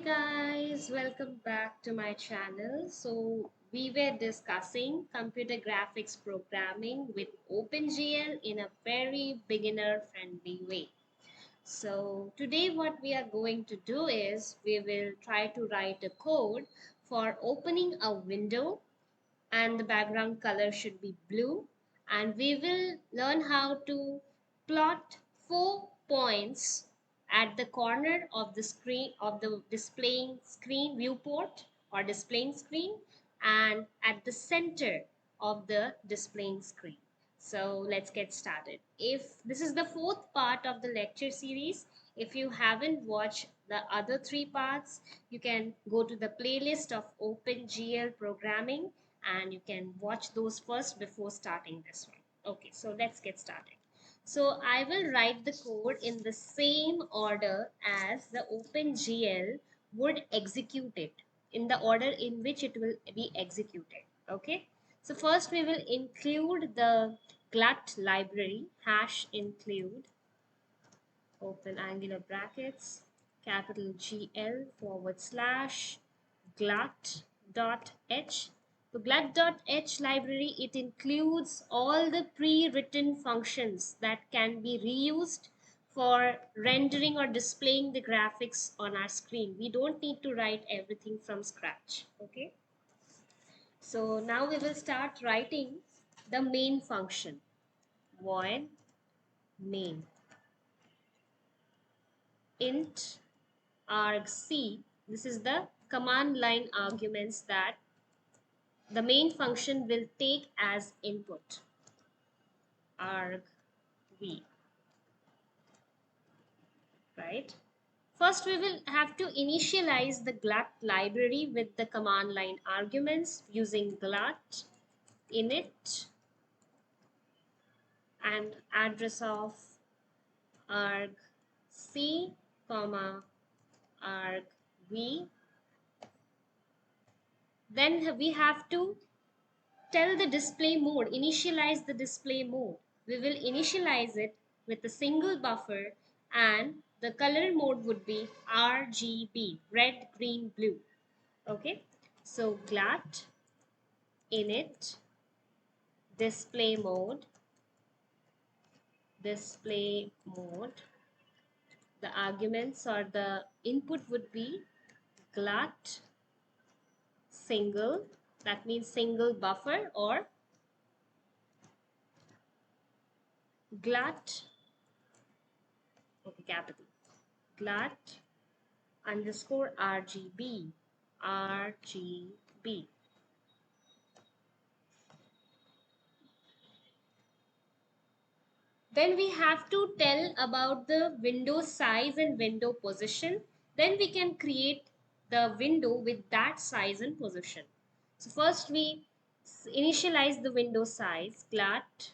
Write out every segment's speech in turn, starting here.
Guys, welcome back to my channel. So we were discussing computer graphics programming with OpenGL in a very beginner friendly way. So today what we are going to do is we will try to write a code for opening a window, and the background color should be blue, and we will learn how to plot 4 points at the corner of the screen of the displaying screen viewport or displaying screen, and at the center of the displaying screen. So let's get started. If this is the fourth part of the lecture series, if you haven't watched the other three parts, you can go to the playlist of OpenGL programming and you can watch those first before starting this one. Okay, so let's get started. So I will write the code in the same order as the OpenGL would execute it, in the order in which it will be executed. Okay, so first we will include the glut library hash include open angular brackets capital GL forward slash glut.h. The glut.h library, it includes all the pre-written functions that can be reused for rendering or displaying the graphics on our screen. We don't need to write everything from scratch. Okay, so now we will start writing the main function. Void main int argc. This is the command line arguments that the main function will take as input. Arg v, right? First we will have to initialize the glut library with the command line arguments using glut init and address of arg c comma arg v. Then we have to tell the display mode, initialize the display mode. We will initialize it with a single buffer, and the color mode would be RGB, red, green, blue. Okay, so glut init display mode, the arguments or the input would be glut single, that means single buffer, or glut, okay, capital glut underscore RGB. Then we have to tell about the window size and window position. Then we can create the window with that size and position. So first we initialize the window size, glut,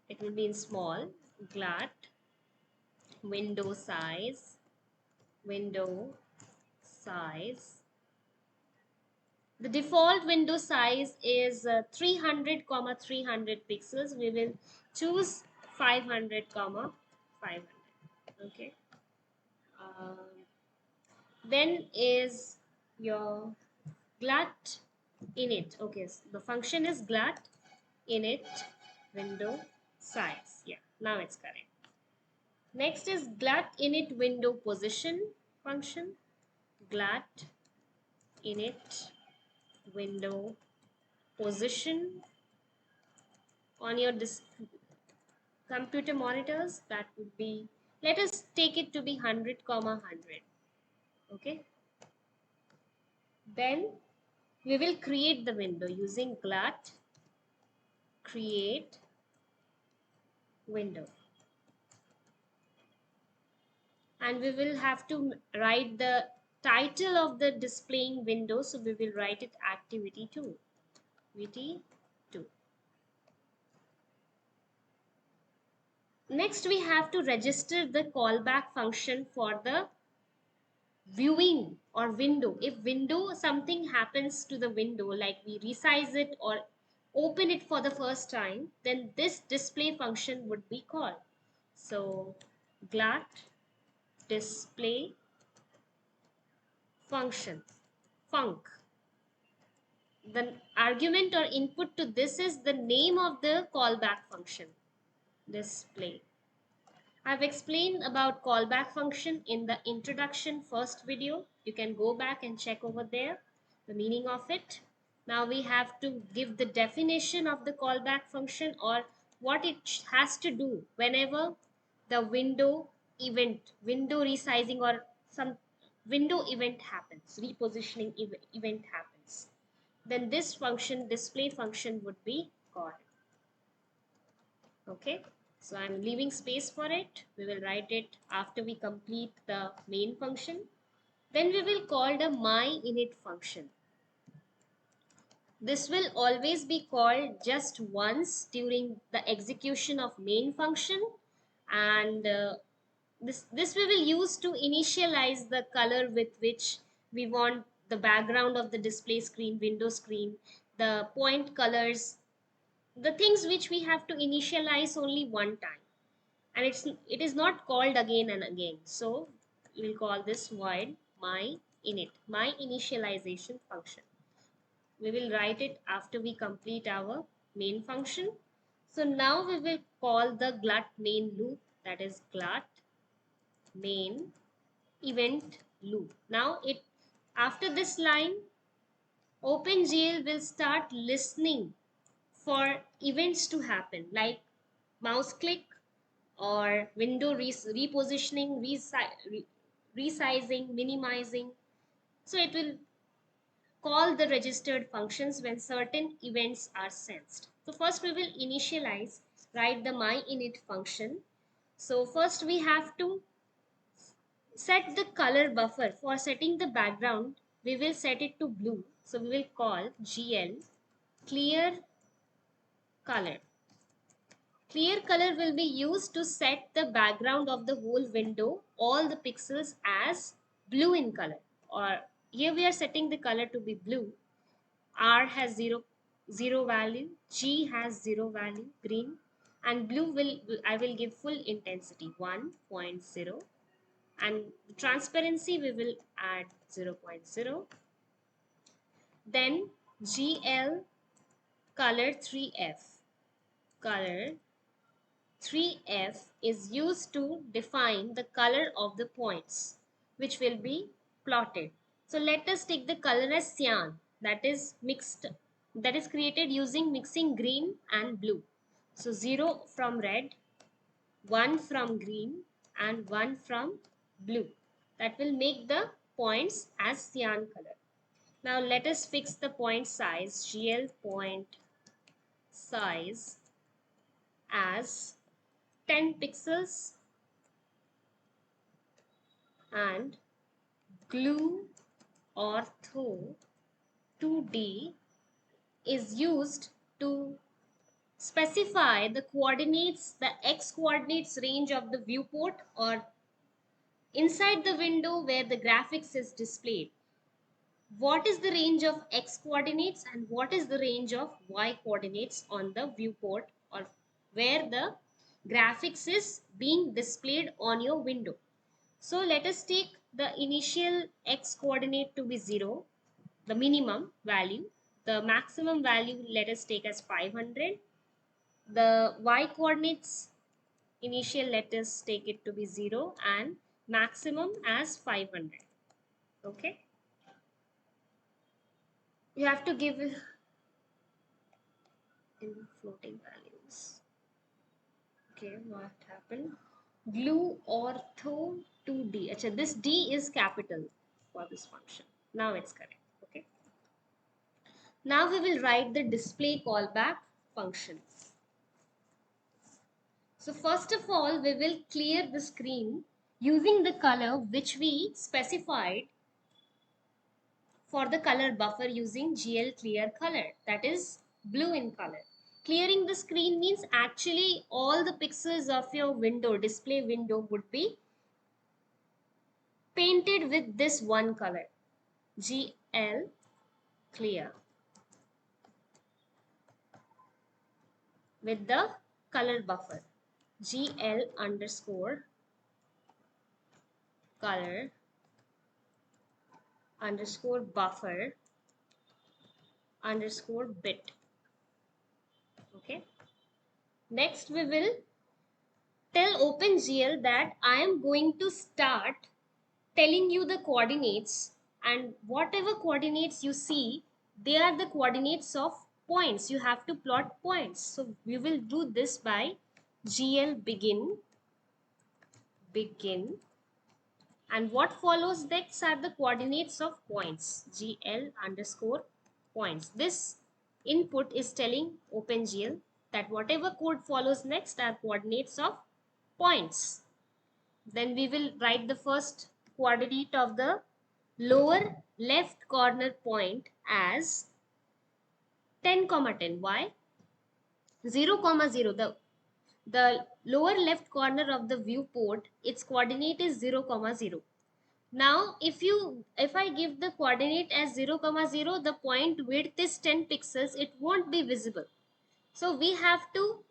it will be in small, glut window size, window size. The default window size is 300 comma 300 pixels. We will choose 500 comma 500. Okay, um, then is your glut init. Okay, so the function is glut init window size. Yeah, now it's correct. Next is glut init window position function, glut init window position on your computer monitors. That would be, let us take it to be 100 comma 100. Okay, then we will create the window using glut create window, and we will have to write the title of the displaying window, so we will write it activity 2, activity 2. Next we have to register the callback function for the viewing or window. If window, something happens to the window, like we resize it or open it for the first time, then this display function would be called. So glut display function, func. The argument or input to this is the name of the callback function, display. I've explained about callback function in the introduction first video. You can go back and check over there the meaning of it. Now we have to give the definition of the callback function or what it has to do whenever the window resizing or some window event happens, repositioning event happens. Then this function, display function, would be called. Okay, so I'm leaving space for it. We will write it after we complete the main function. Then we will call the myInit function. This will always be called just once during the execution of main function, and this we will use to initialize the color with which we want the background of the display screen, window screen, the point colors, the things which we have to initialize only one time, and it is not called again and again. So we'll call this void my initialization function. We will write it after we complete our main function. So now we will call the glut main loop, that is glut main event loop. Now it after this line, OpenGL will start listening for events to happen like mouse click or window repositioning, resizing, minimizing. So it will call the registered functions when certain events are sensed. So first we will initialize, write the myInit function. So first we have to set the color buffer. For setting the background, we will set it to blue. So we will call GL clear color. Clear color will be used to set the background of the whole window, all the pixels as blue in color. Or here we are setting the color to be blue. R has 0 value, G has 0 value, green, and blue I will give full intensity 1.0, and the transparency we will add 0.0. Then GL color 3F. Color 3F is used to define the color of the points which will be plotted. So let us take the color as cyan, that is created using mixing green and blue. So 0 from red, 1 from green, and 1 from blue. That will make the points as cyan color. Now let us fix the point size, GL point size as 10 pixels, and glue ortho 2D is used to specify the coordinates, the x coordinates range of the viewport or inside the window where the graphics is displayed. What is the range of x coordinates and what is the range of y coordinates on the viewport or where the graphics is being displayed on your window. So let us take the initial x coordinate to be 0, the minimum value. The maximum value let us take as 500. The y coordinates initial let us take it to be 0 and maximum as 500. Okay. You have to give in floating values. Okay, what happened? Glue ortho 2D. Achha, this D is capital for this function. Now it's correct. Okay. Now we will write the display callback function. So first of all, we will clear the screen using the color which we specified for the color buffer using GL clear color, that is blue in color. Clearing the screen means actually all the pixels of your window, display window, would be painted with this one color, GL clear, with the color buffer, GL underscore color underscore buffer underscore bit. Okay. Next, we will tell OpenGL that I am going to start telling you the coordinates, and whatever coordinates you see, they are the coordinates of points. You have to plot points. So we will do this by GL begin, and what follows next are the coordinates of points, GL underscore points. This input is telling OpenGL that whatever code follows next are coordinates of points. Then we will write the first coordinate of the lower left corner point as 10, 10. Why? 0, 0. The lower left corner of the viewport, its coordinate is 0, 0. Now, if I give the coordinate as 0, 0, the point width is 10 pixels, it won't be visible. So we have to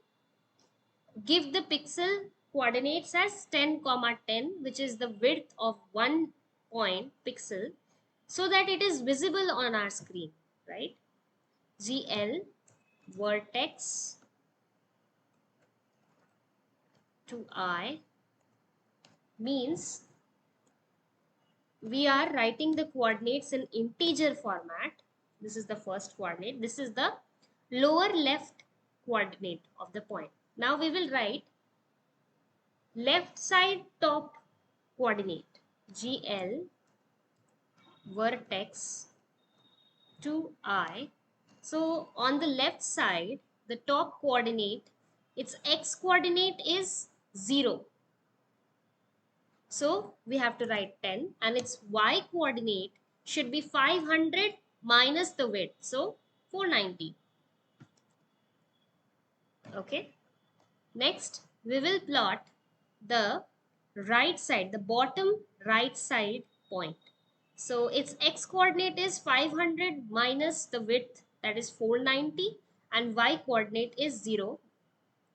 give the pixel coordinates as 10, 10, which is the width of one point pixel, so that it is visible on our screen, right? GL vertex to I means we are writing the coordinates in integer format. This is the first coordinate. This is the lower left coordinate of the point. Now we will write left side top coordinate, GL vertex to I. So on the left side, the top coordinate, its x coordinate is 0. So we have to write 10, and its y coordinate should be 500 minus the width. So 490. Okay. Next, we will plot the right side, the bottom right side point. So its x coordinate is 500 minus the width, that is 490, and y coordinate is 0,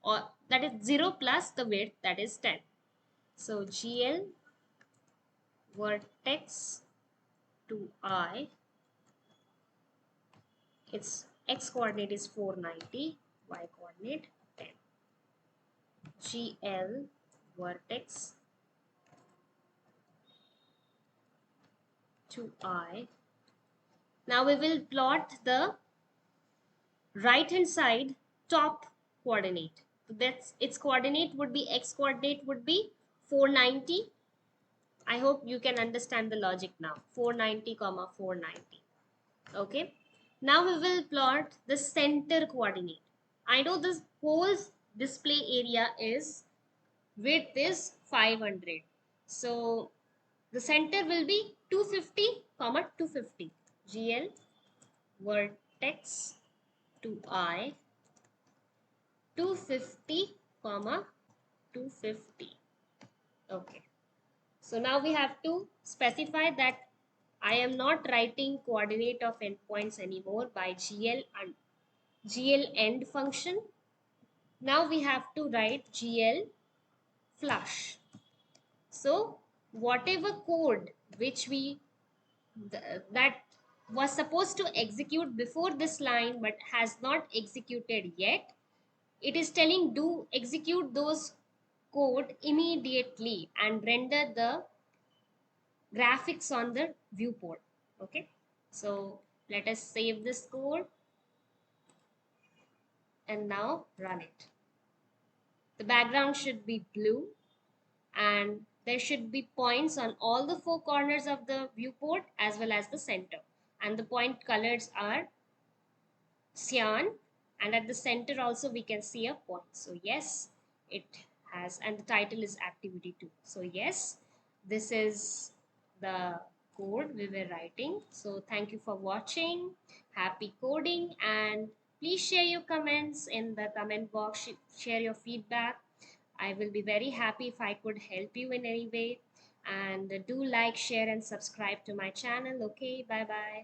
or that is 0 plus the width, that is 10. So GL vertex to I, its x coordinate is 490, y coordinate 10. GL vertex to I. Now we will plot the right hand side top coordinate. So that's its coordinate would be, x coordinate would be 490. I hope you can understand the logic now. 490 comma 490. Okay. Now we will plot the center coordinate. I know this whole display area is width is 500. So the center will be 250 comma 250. GL vertex to I 250 comma 250. Okay. So now we have to specify that I am not writing coordinate of endpoints anymore by GL and GL end function. Now we have to write GL flush. So whatever code which that was supposed to execute before this line but has not executed yet, it is telling do execute those code immediately and render the graphics on the viewport. Okay, so let us save this code and now run it. The background should be blue, and there should be points on all the four corners of the viewport as well as the center, and the point colors are cyan, and at the center also we can see a point. So yes, it has, and the title is activity 2. So yes, this is the code we were writing. So thank you for watching. Happy coding, and please share your comments in the comment box. Share your feedback. I will be very happy if I could help you in any way. And do like, share, and subscribe to my channel. Okay, bye bye.